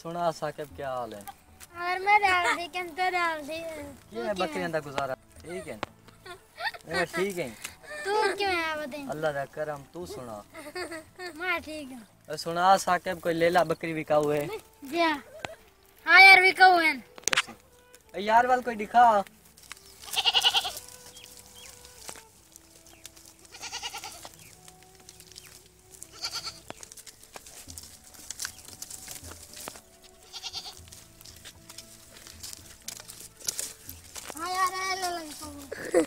सुना साकिब क्या हाल है? और मेरे हाल दी केन तेरे हाल दी ये बकरियां दा गुजारा ठीक है? मैं ठीक है। तू क्यों है बता? अल्लाह दा करम तू सुना। मैं ठीक हूं। सुना साकिब कोई लेला बकरी बिकाऊ है? जी हां यार बिकाऊ है। यार वाल कोई दिखा। हां यार ले ले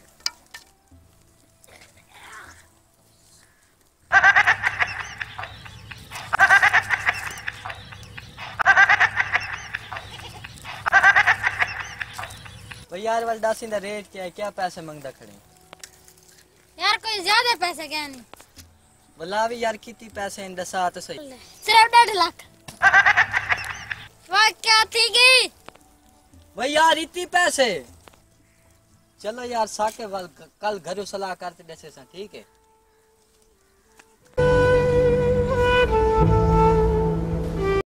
भाई यार वाल दासिंदा रेट क्या है? क्या पैसे मंगदा खड़े? यार कोई ज्यादा पैसे क्या नहीं। बोला भी यार कितनी पैसे इन दसा तो सही। सिर्फ 1.5 लाख। वाह क्या थी गई? भाई यार इतनी पैसे। चलो यार साकिब वाल कल घरों सलाह करते जैसे ठीक है।